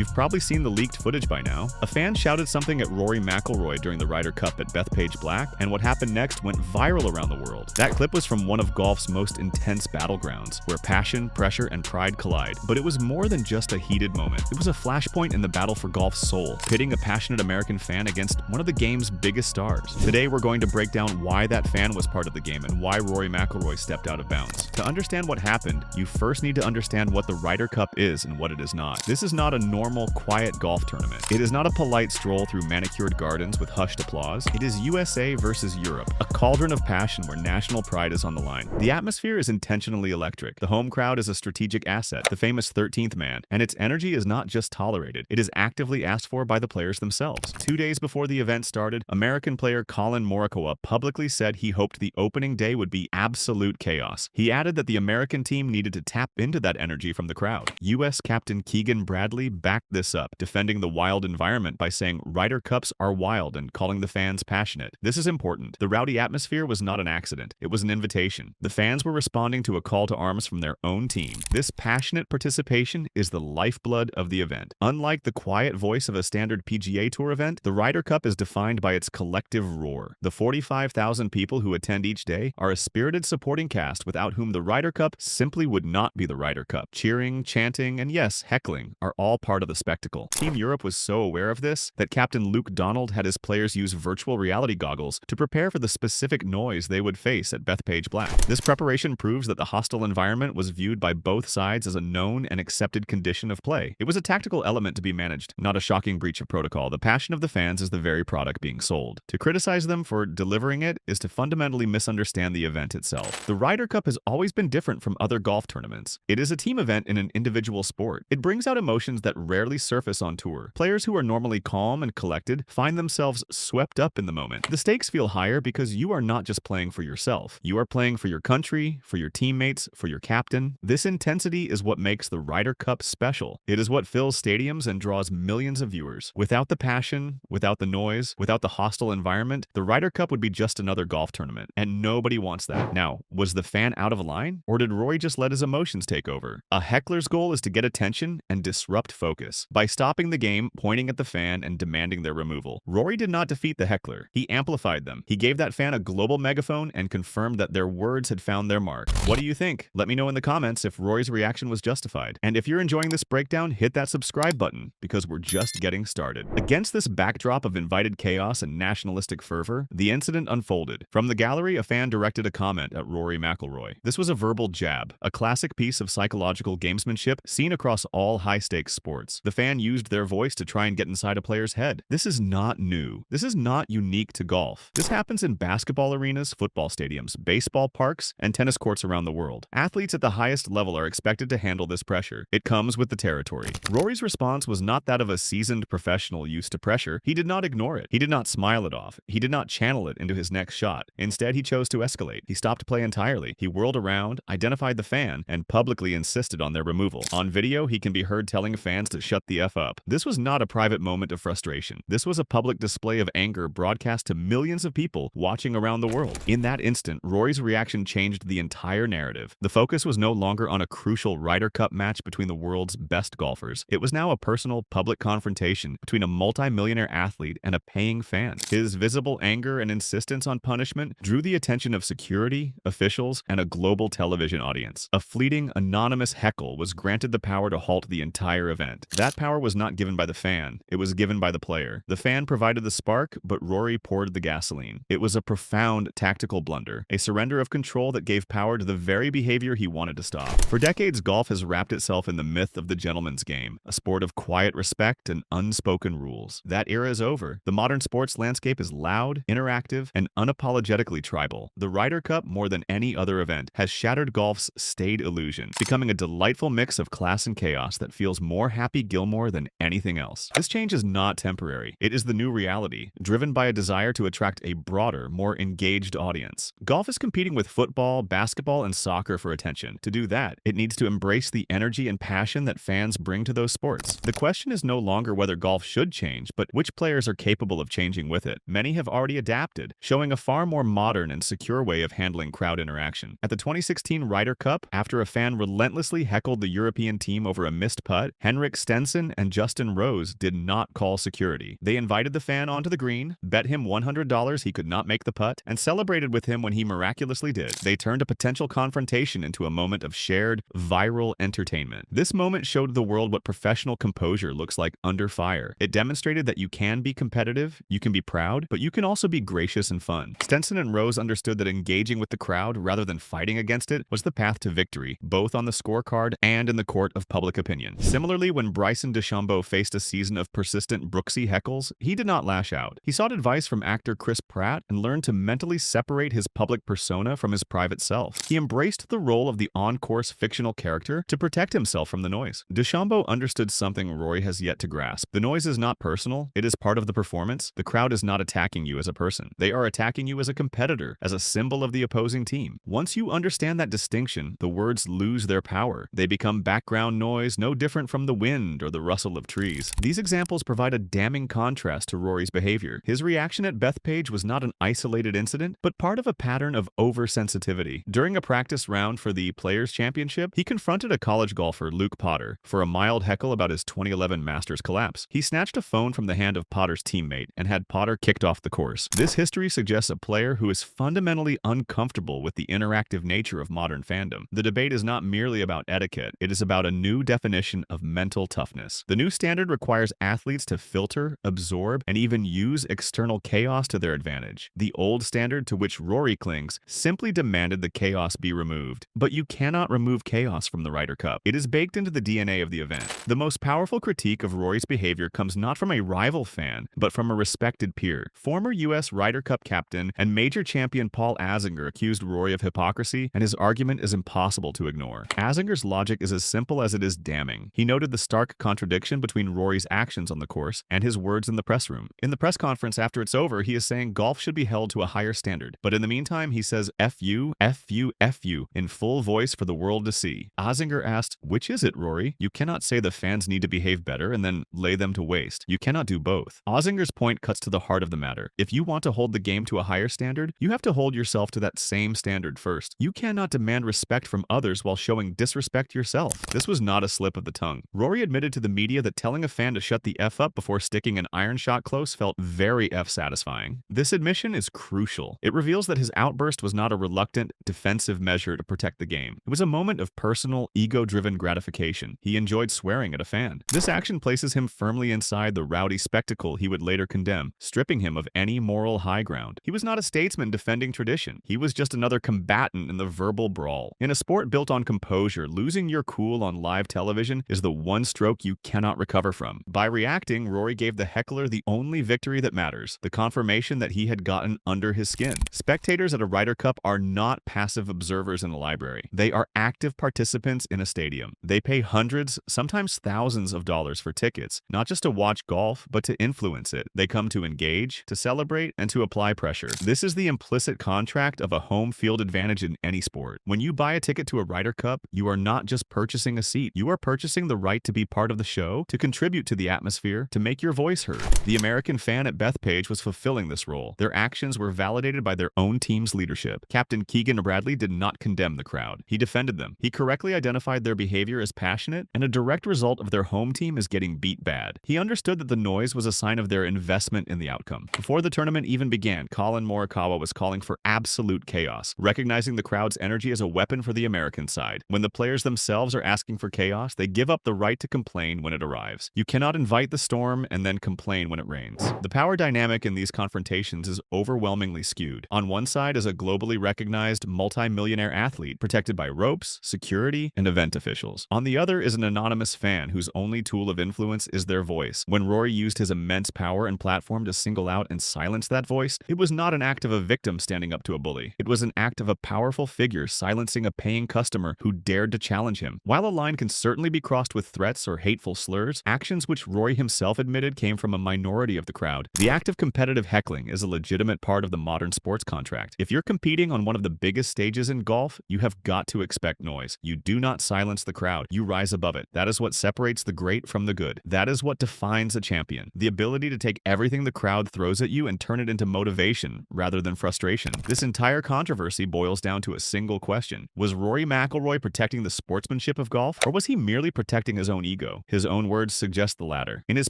You've probably seen the leaked footage by now. A fan shouted something at Rory McIlroy during the Ryder Cup at Bethpage Black, and what happened next went viral around the world. That clip was from one of golf's most intense battlegrounds, where passion, pressure, and pride collide. But it was more than just a heated moment. It was a flashpoint in the battle for golf's soul, pitting a passionate American fan against one of the game's biggest stars. Today, we're going to break down why that fan was part of the game and why Rory McIlroy stepped out of bounds. To understand what happened, you first need to understand what the Ryder Cup is and what it is not. This is not a normal, quiet golf tournament. It is not a polite stroll through manicured gardens with hushed applause. It is USA versus Europe, a cauldron of passion where national pride is on the line. The atmosphere is intentionally electric. The home crowd is a strategic asset, the famous 13th man, and its energy is not just tolerated, it is actively asked for by the players themselves. 2 days before the event started, American player Collin Morikawa publicly said he hoped the opening day would be absolute chaos. He added that the American team needed to tap into that energy from the crowd. U.S. captain Keegan Bradley backed this up, defending the wild environment by saying Ryder Cups are wild and calling the fans passionate. This is important. The rowdy atmosphere was not an accident. It was an invitation. The fans were responding to a call to arms from their own team. This passionate participation is the lifeblood of the event. Unlike the quiet voice of a standard PGA Tour event, the Ryder Cup is defined by its collective roar. The 45,000 people who attend each day are a spirited supporting cast without whom the Ryder Cup simply would not be the Ryder Cup. Cheering, chanting, and yes, heckling are all part of the spectacle. Team Europe was so aware of this that Captain Luke Donald had his players use virtual reality goggles to prepare for the specific noise they would face at Bethpage Black. This preparation proves that the hostile environment was viewed by both sides as a known and accepted condition of play. It was a tactical element to be managed, not a shocking breach of protocol. The passion of the fans is the very product being sold. To criticize them for delivering it is to fundamentally misunderstand the event itself. The Ryder Cup has always been different from other golf tournaments. It is a team event in an individual sport. It brings out emotions that rarely surface on tour. Players who are normally calm and collected find themselves swept up in the moment. The stakes feel higher because you are not just playing for yourself. You are playing for your country, for your teammates, for your captain. This intensity is what makes the Ryder Cup special. It is what fills stadiums and draws millions of viewers. Without the passion, without the noise, without the hostile environment, the Ryder Cup would be just another golf tournament, and nobody wants that. Now, was the fan out of line, or did Rory just let his emotions take over? A heckler's goal is to get attention and disrupt focus by stopping the game, pointing at the fan, and demanding their removal. Rory did not defeat the heckler. He amplified them. He gave that fan a global megaphone and confirmed that their words had found their mark. What do you think? Let me know in the comments if Rory's reaction was justified. And if you're enjoying this breakdown, hit that subscribe button because we're just getting started. Against this backdrop of invited chaos and nationalistic fervor, the incident unfolded. From the gallery, a fan directed a comment at Rory McIlroy. This was a verbal jab, a classic piece of psychological gamesmanship seen across all high-stakes sports. The fan used their voice to try and get inside a player's head. This is not new. This is not unique to golf. This happens in basketball arenas, football stadiums, baseball parks, and tennis courts around the world. Athletes at the highest level are expected to handle this pressure. It comes with the territory. Rory's response was not that of a seasoned professional used to pressure. He did not ignore it. He did not smile it off. He did not channel it into his next shot. Instead, he chose to escalate. He stopped play entirely. He whirled around, identified the fan, and publicly insisted on their removal. On video, he can be heard telling fans to shut the F up. This was not a private moment of frustration. This was a public display of anger broadcast to millions of people watching around the world. In that instant, Rory's reaction changed the entire narrative. The focus was no longer on a crucial Ryder Cup match between the world's best golfers. It was now a personal, public confrontation between a multi-millionaire athlete and a paying fan. His visible anger and insistence on punishment drew the attention of security, officials, and a global television audience. A fleeting, anonymous heckle was granted the power to halt the entire event. That power was not given by the fan. It was given by the player. The fan provided the spark, but Rory poured the gasoline. It was a profound tactical blunder, a surrender of control that gave power to the very behavior he wanted to stop. For decades, golf has wrapped itself in the myth of the gentleman's game, a sport of quiet respect and unspoken rules. That era is over. The modern sports landscape is loud, interactive, and unapologetically tribal. The Ryder Cup, more than any other event, has shattered golf's staid illusion, becoming a delightful mix of class and chaos that feels more Happy Gilmore than anything else. This change is not temporary. It is the new reality, driven by a desire to attract a broader, more engaged audience. Golf is competing with football, basketball, and soccer for attention. To do that, it needs to embrace the energy and passion that fans bring to those sports. The question is no longer whether golf should change, but which players are capable of changing with it. Many have already adapted, showing a far more modern and secure way of handling crowd interaction. At the 2016 Ryder Cup, after a fan relentlessly heckled the European team over a missed putt, Henrik Stenson and Justin Rose did not call security. They invited the fan onto the green, bet him $100 he could not make the putt, and celebrated with him when he miraculously did. They turned a potential confrontation into a moment of shared, viral entertainment. This moment showed the world what professional composure looks like under fire. It demonstrated that you can be competitive, you can be proud, but you can also be gracious and fun. Stenson and Rose understood that engaging with the crowd rather than fighting against it was the path to victory, both on the scorecard and in the court of public opinion. Similarly, when Bryson DeChambeau faced a season of persistent Brooksy heckles, he did not lash out. He sought advice from actor Chris Pratt and learned to mentally separate his public persona from his private self. He embraced the role of the on-course fictional character to protect himself from the noise. DeChambeau understood something Rory has yet to grasp. The noise is not personal, it is part of the performance. The crowd is not attacking you as a person. They are attacking you as a competitor, as a symbol of the opposing team. Once you understand that distinction, the words lose their power. They become background noise, no different from the wind or the rustle of trees. These examples provide a damning contrast to Rory's behavior. His reaction at Bethpage was not an isolated incident, but part of a pattern of oversensitivity. During a practice round for the Players' Championship, he confronted a college golfer, Luke Potter, for a mild heckle about his 2011 Masters collapse. He snatched a phone from the hand of Potter's teammate and had Potter kicked off the course. This history suggests a player who is fundamentally uncomfortable with the interactive nature of modern fandom. The debate is not merely about etiquette, it is about a new definition of mental toughness. The new standard requires athletes to filter, absorb, and even use external chaos to their advantage. The old standard, to which Rory clings, simply demanded the chaos be removed. But you cannot remove chaos from the Ryder Cup. It is baked into the DNA of the event. The most powerful critique of Rory's behavior comes not from a rival fan, but from a respected peer. Former U.S. Ryder Cup captain and major champion Paul Azinger accused Rory of hypocrisy, and his argument is impossible to ignore. Azinger's logic is as simple as it is damning. He noted the stark contradiction between Rory's actions on the course and his words in the press room. In the press conference after it's over, he is saying golf should be held to a higher standard, but in the meantime, he says F you, F you, F you in full voice for the world to see. Azinger asked, "Which is it, Rory? You cannot say the fans need to behave better and then lay them to waste. You cannot do both." Azinger's point cuts to the heart of the matter. If you want to hold the game to a higher standard, you have to hold yourself to that same standard first. You cannot demand respect from others while showing disrespect yourself. This was not a slip of the tongue. Rory admitted to the media that telling a fan to shut the F up before sticking an iron shot close felt very F-satisfying. This admission is crucial. It reveals that his outburst was not a reluctant, defensive measure to protect the game. It was a moment of personal, ego-driven gratification. He enjoyed swearing at a fan. This action places him firmly inside the rowdy spectacle he would later condemn, stripping him of any moral high ground. He was not a statesman defending tradition. He was just another combatant in the verbal brawl. In a sport built on composure, losing your cool on live television is the one stroke you cannot recover from. By reacting, Rory gave the heckler the only victory that matters, the confirmation that he had gotten under his skin. Spectators at a Ryder Cup are not passive observers in a library. They are active participants in a stadium. They pay hundreds, sometimes thousands of dollars for tickets, not just to watch golf, but to influence it. They come to engage, to celebrate, and to apply pressure. This is the implicit contract of a home field advantage in any sport. When you buy a ticket to a Ryder Cup, you are not just purchasing a seat. You are purchasing the right to be part of the show, to contribute to the atmosphere, to make your voice heard. The American fan at Bethpage was fulfilling this role. Their actions were validated by their own team's leadership. Captain Keegan Bradley did not condemn the crowd. He defended them. He correctly identified their behavior as passionate, and a direct result of their home team is getting beat bad. He understood that the noise was a sign of their investment in the outcome. Before the tournament even began, Colin Morikawa was calling for absolute chaos, recognizing the crowd's energy as a weapon for the American side. When the players themselves are asking for chaos, they give up the right to complain when it arrives. You cannot invite the storm and then complain when it rains. The power dynamic in these confrontations is overwhelmingly skewed. On one side is a globally recognized multi-millionaire athlete protected by ropes, security, and event officials. On the other is an anonymous fan whose only tool of influence is their voice. When Rory used his immense power and platform to single out and silence that voice, it was not an act of a victim standing up to a bully. It was an act of a powerful figure silencing a paying customer who dared to challenge him. While a line can certainly be crossed with threats or hateful slurs, actions which Rory himself admitted came from a minority of the crowd. The act of competitive heckling is a legitimate part of the modern sports contract. If you're competing on one of the biggest stages in golf, you have got to expect noise. You do not silence the crowd. You rise above it. That is what separates the great from the good. That is what defines a champion. The ability to take everything the crowd throws at you and turn it into motivation rather than frustration. This entire controversy boils down to a single question. Was Rory McIlroy protecting the sportsmanship of golf, or was he merely protecting his own ego? ego. His own words suggest the latter. In his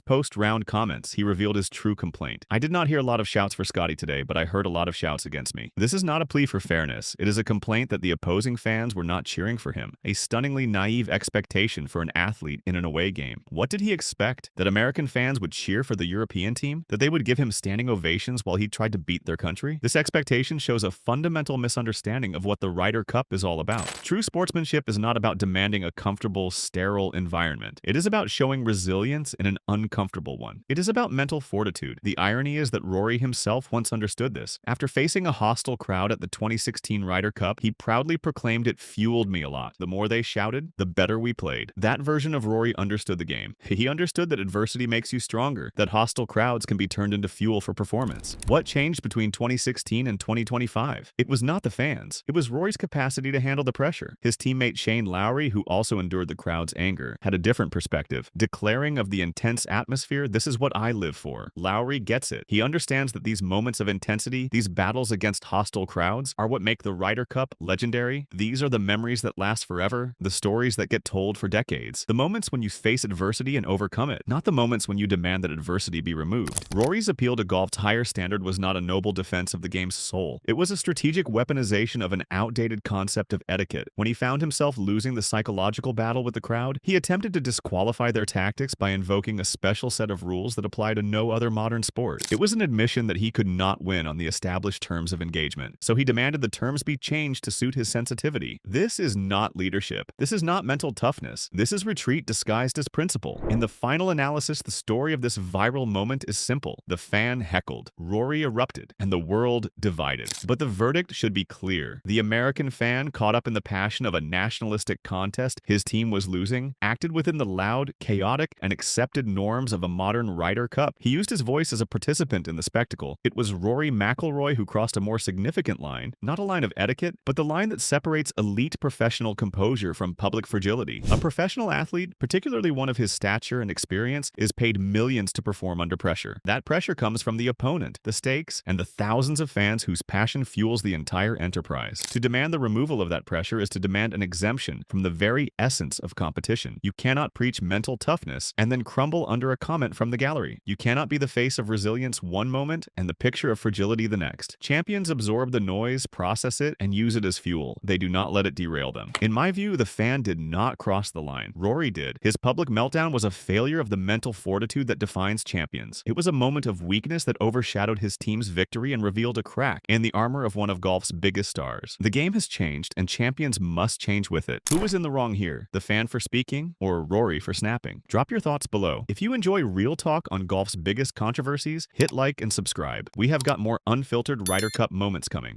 post-round comments, he revealed his true complaint. "I did not hear a lot of shouts for Scotty today, but I heard a lot of shouts against me." This is not a plea for fairness. It is a complaint that the opposing fans were not cheering for him. A stunningly naive expectation for an athlete in an away game. What did he expect? That American fans would cheer for the European team? That they would give him standing ovations while he tried to beat their country? This expectation shows a fundamental misunderstanding of what the Ryder Cup is all about. True sportsmanship is not about demanding a comfortable, sterile environment. It is about showing resilience in an uncomfortable one. It is about mental fortitude. The irony is that Rory himself once understood this. After facing a hostile crowd at the 2016 Ryder Cup, he proudly proclaimed, "It fueled me a lot. The more they shouted, the better we played." That version of Rory understood the game. He understood that adversity makes you stronger, that hostile crowds can be turned into fuel for performance. What changed between 2016 and 2025? It was not the fans. It was Rory's capacity to handle the pressure. His teammate Shane Lowry, who also endured the crowd's anger, had a different perspective, declaring of the intense atmosphere, "This is what I live for." Lowry gets it. He understands that these moments of intensity, these battles against hostile crowds, are what make the Ryder Cup legendary. These are the memories that last forever, the stories that get told for decades. The moments when you face adversity and overcome it, not the moments when you demand that adversity be removed. Rory's appeal to golf's higher standard was not a noble defense of the game's soul. It was a strategic weaponization of an outdated concept of etiquette. When he found himself losing the psychological battle with the crowd, he attempted to disqualify their tactics by invoking a special set of rules that apply to no other modern sport. It was an admission that he could not win on the established terms of engagement, so he demanded the terms be changed to suit his sensitivity. This is not leadership. This is not mental toughness. This is retreat disguised as principle. In the final analysis, the story of this viral moment is simple. The fan heckled, Rory erupted, and the world divided. But the verdict should be clear. The American fan, caught up in the passion of a nationalistic contest his team was losing, acted within the loud, chaotic, and accepted norms of a modern Ryder Cup. He used his voice as a participant in the spectacle. It was Rory McIlroy who crossed a more significant line, not a line of etiquette, but the line that separates elite professional composure from public fragility. A professional athlete, particularly one of his stature and experience, is paid millions to perform under pressure. That pressure comes from the opponent, the stakes, and the thousands of fans whose passion fuels the entire enterprise. To demand the removal of that pressure is to demand an exemption from the very essence of competition. You cannot preach mental toughness and then crumble under a comment from the gallery. You cannot be the face of resilience one moment and the picture of fragility the next. Champions absorb the noise, process it, and use it as fuel. They do not let it derail them. In my view, the fan did not cross the line. Rory did. His public meltdown was a failure of the mental fortitude that defines champions. It was a moment of weakness that overshadowed his team's victory and revealed a crack in the armor of one of golf's biggest stars. The game has changed, and champions must change with it. Who was in the wrong here? The fan for speaking, or Rory for snapping? Drop your thoughts below. If you enjoy real talk on golf's biggest controversies, hit like and subscribe. We have got more unfiltered Ryder Cup moments coming.